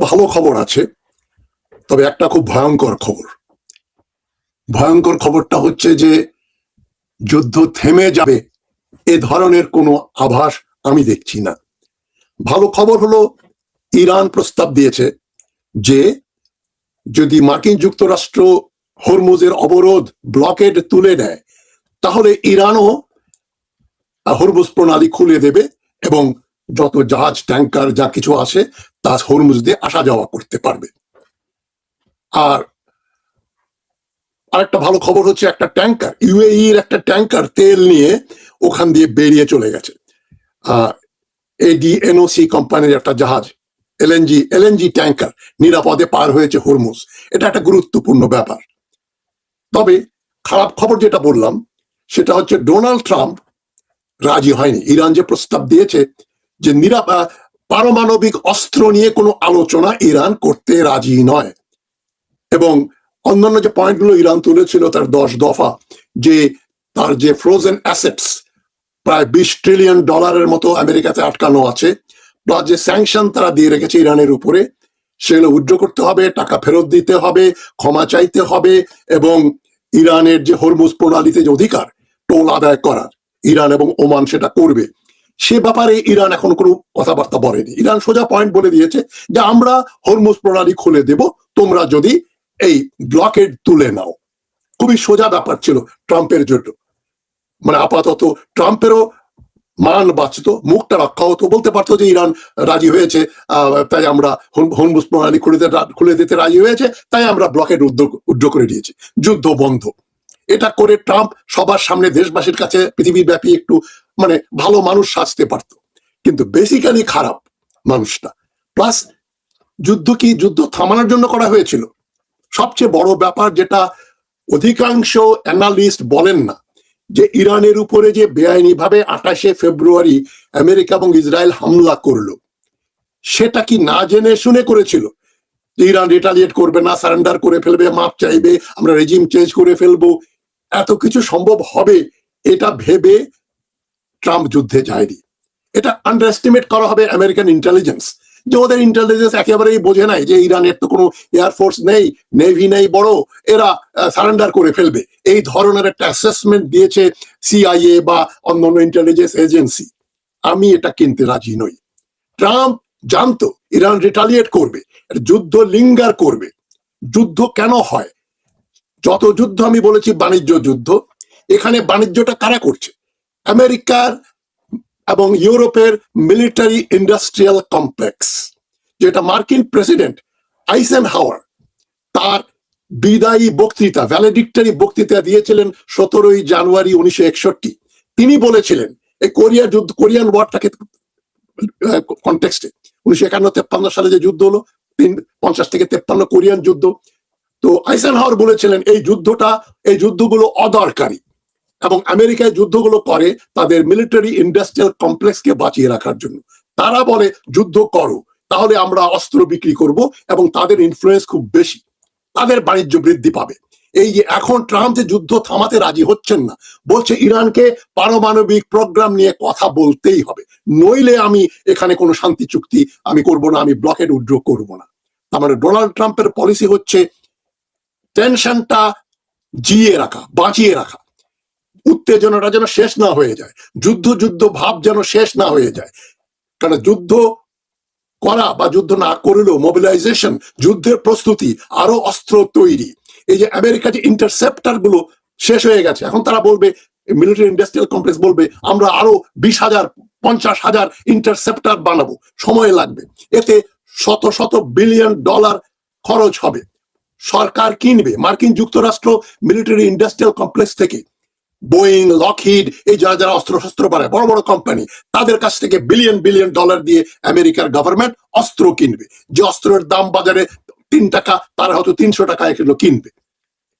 ভালো খবর আছে, তবে একটা খুব ভয়ঙ্কর খবর। ভয়ঙ্কর খবরটা হচ্ছে যে যুদ্ধ থেমে যাবে এ ধরনের কোনো আভাস আমি দেখছি না। ভালো খবর হলো ইরান প্রস্তাব দিয়েছে যে যদি মার্কিন যুক্তরাষ্ট্র হরমুজের অবরোধ ব্লকেড তুলে নেয়, তাহলে ইরানও হরমুজ প্রণালী খুলে দেবে এবং যত জাহাজ ট্যাঙ্কার যা কিছু আসে তা হরমুজ দিয়ে আসা যাওয়া করতে পারবে। আর আরেকটা ভালো খবর হচ্ছে একটা ট্যাঙ্কার, ইউএইর একটা ট্যাঙ্কার তেল নিয়ে ওখান দিয়ে বেরিয়ে চলে গেছে। এডিএনওসি কোম্পানির একটা জাহাজ এলএনজি ট্যাঙ্কার নিরাপদে পার হয়েছে হরমুজ। এটা একটা গুরুত্বপূর্ণ ব্যাপার। তবে খারাপ খবর যেটা বললাম সেটা হচ্ছে ডোনাল্ড ট্রাম্প রাজি হয়নি। ইরান যে প্রস্তাব দিয়েছে যে পারমাণবিক অস্ত্র নিয়ে কোনো আলোচনা ইরান করতে রাজি নয়, এবং অন্যান্য যে পয়েন্টগুলো ইরান তুলেছিল তার 10 দফা, যে তার যে ফ্রোজেন অ্যাসেটস প্রায় $20 ট্রিলিয়ন মতো আমেরিকাতে আটকানো আছে, প্লাস যে স্যাংশন তারা দিয়ে রেখেছে ইরানের উপরে, সেগুলো উইথড্র করতে হবে, টাকা ফেরত দিতে হবে, ক্ষমা চাইতে হবে, এবং ইরানের যে হরমুজ প্রণালীতে যে অধিকার টোল আদায় করার, ইরান এবং ওমান সেটা করবে। সে ব্যাপারে ইরান এখন কোনো কথাবার্তা বলেনি। ইরান সোজা পয়েন্ট বলে দিয়েছে যে আমরা হরমুজ প্রণালী খুলে দেব তোমরা যদি এই ব্লকেড তুলে নাও। খুবই সোজা ব্যাপার ছিল ট্রাম্পের জন্য। মানে আপাতত ট্রাম্পেরও মান বাঁচত, মুখটা রক্ষা হতো, বলতে পারতো যে ইরান রাজি হয়েছে তাই আমরা হরমুজ প্রণালী খুলে দিতে রাজি হয়েছে, তাই আমরা ব্লকেড উইথড্র করে দিয়েছি, যুদ্ধ বন্ধ। এটা করে ট্রাম্প সবার সামনে দেশবাসীর কাছে পৃথিবী ব্যাপী একটু মানে ভালো মানুষ সাজতে পারত, কিন্তু বেসিক্যালি খারাপ মানুষটা। প্লাস যুদ্ধ থামানোর জন্য করা হয়েছিল। সবচেয়ে বড় ব্যাপার যেটা অধিকাংশ অ্যানালিস্ট বলেন না, যে ইরানের উপরে যে বেআইনি ভাবে 28শে ফেব্রুয়ারি আমেরিকা এবং ইসরায়েল হামলা করলো, সেটা কি না জেনে শুনে করেছিল? ইরান রিটালিয়েট করবে না, সারেন্ডার করে ফেলবে, মাপ চাইবে, আমরা রেজিম চেঞ্জ করে ফেলবো, এত কিছু সম্ভব হবে এটা ভেবে ট্রাম্প যুদ্ধে যায়নি। এটা আন্ডার এস্টিমেট করা হবে আমেরিকান ইন্টেলিজেন্স, যে ওদের ইন্টেলিজেন্স একেবারেই বোঝে নাই যে ইরানের তো কোনো এয়ারফোর্স নেই, নেভি নেই বড়, এরা সারেন্ডার করে ফেলবে। এই ধরনের একটা অ্যাসেসমেন্ট দিয়েছে সিআইএ বা অন্যান্য ইন্টেলিজেন্স এজেন্সি। আমি এটা কিনতে রাজি নই। ট্রাম্প জানতো ইরান রিটালিয়েট করবে, যুদ্ধ লিঙ্গার করবে। যুদ্ধ কেন হয়? যত যুদ্ধ আমি বলেছি বাণিজ্য যুদ্ধ, এখানে বাণিজ্যটা কারা করছে? আমেরিকার এবং ইউরোপের মিলিটারি ইন্ডাস্ট্রিয়াল কমপ্লেক্স, যেটা মার্কিন প্রেসিডেন্ট আইসেনহাওয়ার তার বিদায়ী বক্তৃতা, ভ্যালেডিক্টরি বক্তৃতা দিয়েছিলেন 17 জানুয়ারি 1961। তিনি বলেছিলেন এই কোরিয়ান ওয়ারটাকে কনটেক্সটে 1951-53 সালে যে যুদ্ধ হলো, 50 থেকে 53 কোরিয়ান যুদ্ধ, তো আইসেনহাওয়ার বলেছিলেন এই যুদ্ধগুলো অদরকারি, এবং আমেরিকায় যুদ্ধগুলো করে তাদের মিলিটারি ইন্ডাস্ট্রিয়াল কমপ্লেক্সকে বাঁচিয়ে রাখার জন্য। তারা বলে যুদ্ধ করো, তাহলে আমরা অস্ত্র বিক্রি করব এবং তাদের ইনফ্লুয়েন্স খুব বেশি, তাদের বাণিজ্য বৃদ্ধি পাবে। এই যে এখন ট্রাম্প যে যুদ্ধ থামাতে রাজি হচ্ছেন না, বলছে ইরানকে পারমাণবিক প্রোগ্রাম নিয়ে কথা বলতেই হবে, নইলে আমি এখানে কোনো শান্তি চুক্তি আমি করব না, আমি ব্লকেড উইথড্র করব না। তার মানে ডোনাল্ড ট্রাম্পের পলিসি হচ্ছে টেনশনটা বাঁচিয়ে রাখা, উত্তেজনাটা যেন শেষ না হয়ে যায়, যুদ্ধ ভাব যেন শেষ না হয়ে যায়। কারণ যুদ্ধ করা বা যুদ্ধ না করলেও মোবিলাইজেশন, যুদ্ধের প্রস্তুতি, আরো অস্ত্র তৈরি, এই যে আমেরিকা যে ইন্টারসেপ্টার গুলো শেষ হয়ে গেছে, এখন তারা বলবে, মিলিটারি ইন্ডাস্ট্রিয়াল কমপ্লেক্স বলবে আমরা আরো 20,000 50,000 ইন্টারসেপ্টার বানাবো, সময় লাগবে, এতে শত বিলিয়ন ডলার খরচ হবে। সরকার কিনবে, মার্কিন যুক্তরাষ্ট্র মিলিটারি ইন্ডাস্ট্রিয়াল কমপ্লেক্স থেকে বোয়িং, লকহিড, এই যারা অস্ত্র বানায় বড় বড় কোম্পানি, তাদের কাছ থেকে বিলিয়ন ডলার দিয়ে আমেরিকার গভর্নমেন্ট অস্ত্র কিনবে। যে অস্ত্রের দাম বাজারে 3 টাকা, তারা হয়তো 300 টাকা এগুলো কিনবে।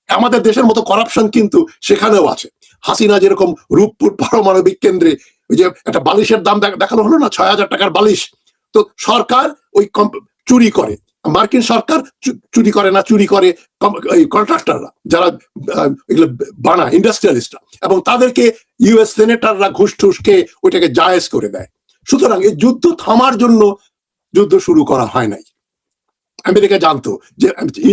আমাদের দেশের মতো করাপশন কিন্তু সেখানেও আছে। হাসিনা যেরকম রূপপুর পারমাণবিক কেন্দ্রে ওই যে একটা বালিশের দাম দেখানো হলো না, 6,000 টাকার বালিশ, তো সরকার ওই চুরি করে, মার্কিন সরকার চুরি করে না, চুরি করে কন্ট্রাক্টররা যারা এগুলো বানায়, ইন্ডাস্ট্রিয়ালিস্টরা, এবং তাদেরকে ইউএস সেনেটররা ঘুষ টুস খেয়ে ওইটাকে জায়েজ করে দেয়। সুতরাং এই যুদ্ধ থামার জন্য যুদ্ধ শুরু করা হয় নাই। আমেরিকা জানতো যে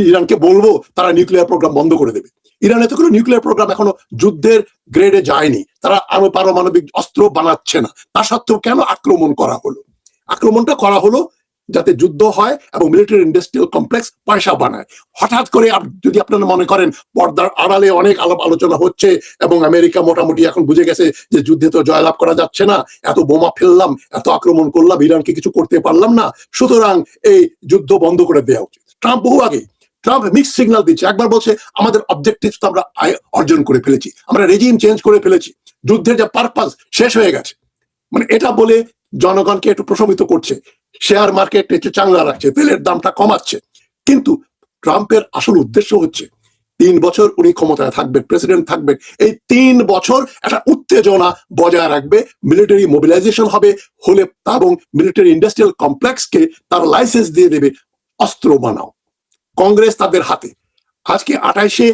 ইরানকে বলবো তারা নিউক্লিয়ার প্রোগ্রাম বন্ধ করে দেবে। ইরানে তো কোনো নিউক্লিয়ার প্রোগ্রাম এখনো যুদ্ধের গ্রেডে যায়নি, তারা আরো পারমাণবিক অস্ত্র বানাচ্ছে না। তা সত্ত্বেও কেন আক্রমণ করা হলো? আক্রমণটা করা হলো যাতে যুদ্ধ হয় এবং মিলিটারি ইন্ডাস্ট্রিয়াল কমপ্লেক্স পয়সা বানায়। হঠাৎ করে যদি আপনারা মনে করেন পর্দার আড়ালে অনেক আলাপ আলোচনা হচ্ছে এবং আমেরিকা মোটামুটি এখন বুঝে গেছে যে যুদ্ধে তো জয়লাভ করা যাচ্ছে না, এত বোমা ফেললাম, এত আক্রমণ করলাম, ইরানকে কিছু করতে পারলাম না, সুতরাং এই যুদ্ধ বন্ধ করে দেওয়া উচিত। ট্রাম্প বহু আগে মিক্স সিগন্যাল দিচ্ছে। একবার বলছে আমাদের অবজেক্টিভ তো আমরা অর্জন করে ফেলেছি, আমরা রেজিম চেঞ্জ করে ফেলেছি, যুদ্ধের যে পারপাস শেষ হয়ে গেছে, মানে এটা বলে জনগণকে একটু প্রশমিত করছে, শেয়ার মার্কেট একটু চাঙ্গা রাখছে, তেলের দামটা কমাচ্ছে। কিন্তু ট্রাম্পের আসল উদ্দেশ্য হচ্ছে 3 বছর উনি ক্ষমতায় থাকবেন, প্রেসিডেন্ট থাকবেন, এই 3 বছর একটা উত্তেজনা বজায় রাখবে, মিলিটারি মোবিলাইজেশন হবে হলে এবং মিলিটারি ইন্ডাস্ট্রিয়াল কমপ্লেক্সকে তার লাইসেন্স দিয়ে দেবে, অস্ত্র বানাও। কংগ্রেস তাদের হাতে। আজকে 28শে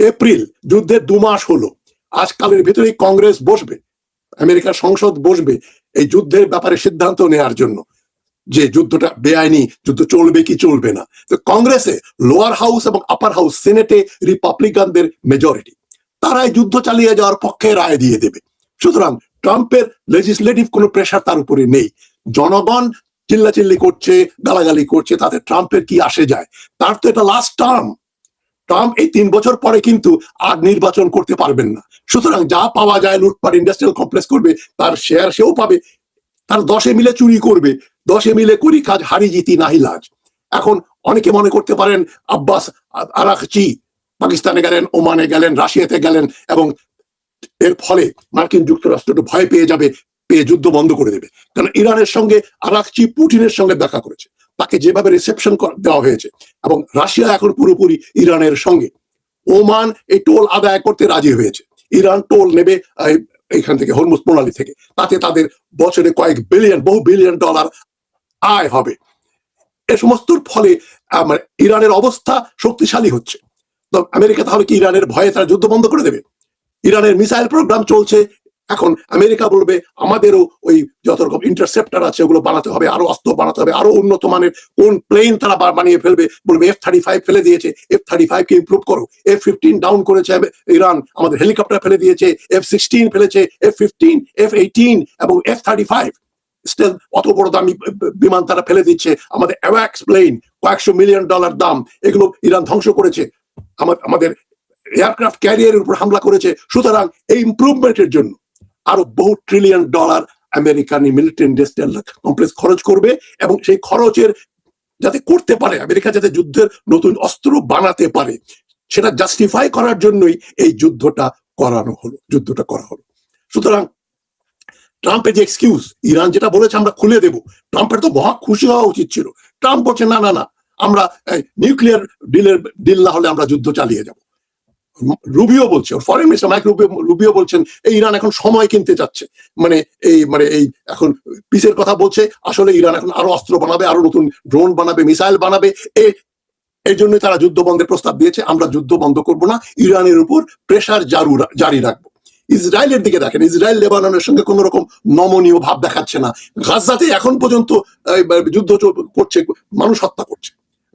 এপ্রিল, যুদ্ধের 2 মাস হলো, আজকালের ভিতরেই কংগ্রেস বসবে, আমেরিকার সংসদ বসবে এই যুদ্ধের ব্যাপারে সিদ্ধান্ত নেওয়ার জন্য যে যুদ্ধটা বেআইনি, যুদ্ধ চলবে কি চলবে না। তো কংগ্রেসে লোয়ার হাউস এবং আপার হাউস, সেনেটে রিপাবলিকানদের মেজরিটি, তারা এই যুদ্ধ চালিয়ে যাওয়ার পক্ষে রায় দিয়ে দেবে। সুতরাং ট্রাম্পের লেজিসলেটিভ কোনো প্রেশার তার উপরে নেই। জনগণ চিল্লাচিল্লি করছে, গালাগালি করছে, তাতে ট্রাম্পের কি আসে যায়? তার তো এটা লাস্ট টার্ম। ট্রাম্প এই 3 বছর পরে কিন্তু আর নির্বাচন করতে পারবেন না। সুতরাং যা পাওয়া যায়, লুটপাট ইন্ডাস্ট্রিয়াল কমপ্লেক্স করবে, তার শেয়ার সেও পাবে, তার 10 মিলে চুরি করবে, 10 মিলে করি কাজ, হারি জিতি নাহি লাজ। এখন অনেকে মনে করতে পারেন আব্বাস আরাকচি পাকিস্তানে গেলেন, ওমানে গেলেন, রাশিয়াতে গেলেন এবং এর ফলে মার্কিন যুক্তরাষ্ট্র একটু ভয় পেয়ে যাবে, পেয়ে যুদ্ধ বন্ধ করে দেবে। কারণ ইরানের সঙ্গে আরাকচি পুটিনের সঙ্গে দেখা করেছে, তাকে যেভাবে রিসেপশন দেওয়া হয়েছে, এবং রাশিয়া এখন পুরোপুরি ইরানের সঙ্গে। ওমান এই টোল আদায় করতে রাজি হয়েছে, ইরান টোল নেবে এখান থেকে, হরমুজ প্রণালী থেকে, তাতে তাদের বছরে কয়েক বিলিয়ন, বহু বিলিয়ন ডলার আয় হবে। এ সমস্তর ফলে ইরানের অবস্থা শক্তিশালী হচ্ছে। তো আমেরিকা তাহলে কি ইরানের ভয়ে তারা যুদ্ধ বন্ধ করে দেবে? ইরানের মিসাইল প্রোগ্রাম চলছে, এখন আমেরিকা বলবে আমাদেরও ওই যত রকম ইন্টারসেপ্টার আছে ওগুলো বানাতে হবে, আরো অস্ত্র বানাতে হবে, আরো উন্নত মানের কোন প্লেন তারা বানিয়ে ফেলবে, বলবে F-35 ফেলে দিয়েছে, F-35 কে ইমপ্রুভ করো, F-15 ডাউন করেছে ইরান, আমাদের হেলিকপ্টার ফেলে দিয়েছে, F-16 ফেলেছে, F-15, F-18 এবং F-35 স্টিল অত বড় দামি বিমান তারা ফেলে দিচ্ছে। আমাদের অ্যাওয়াক্স প্লেন কয়েকশো মিলিয়ন ডলার দাম, এগুলো ইরান ধ্বংস করেছে, আমাদের এয়ারক্রাফট ক্যারিয়ারের উপর হামলা করেছে। সুতরাং এই ইমপ্রুভমেন্টের জন্য আরো বহু trillion dollar American military industrial complex খরচ করবে, এবং সেই খরচের যাতে করতে পারে, আমেরিকা যাতে যুদ্ধের নতুন অস্ত্র বানাতে পারে, সেটা জাস্টিফাই করার জন্যই এই যুদ্ধটা করা হলো। সুতরাং ট্রাম্পের যে এক্সকিউজ, ইরান যেটা বলেছে আমরা খুলে দেব, ট্রাম্পের তো মহা খুশি হওয়া উচিত ছিল। ট্রাম্প বলছে না না না, আমরা নিউক্লিয়ার ডিল না হলে আমরা যুদ্ধ চালিয়ে যাব। রুবিও বলছে, ফরেন মিনিস্টার মাইক রুবিও বলছেন এই ইরান এখন সময় কিনতে চাচ্ছে, মানে এই এখন পিসের কথা বলছে, আসলে ইরান এখন আরো অস্ত্র বানাবে, আরো নতুন ড্রোন বানাবে, মিসাইল বানাবে, এই জন্য তারা যুদ্ধ বন্ধের প্রস্তাব দিয়েছে। আমরা যুদ্ধ বন্ধ করব না, ইরানের উপর প্রেসার জারি রাখবো। ইসরায়েলের দিকে দেখেন, ইসরায়েল লেবাননের সঙ্গে কোন রকম নমনীয় ভাব দেখাচ্ছে না। গাজাতে এখন পর্যন্ত যুদ্ধ করছে, মানুষ হত্যা করছে,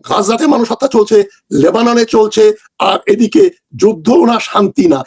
গাজাতে মানুষ হত্যা চলছে, লেবাননে চলছে, আর এদিকে যুদ্ধ না শান্তি না,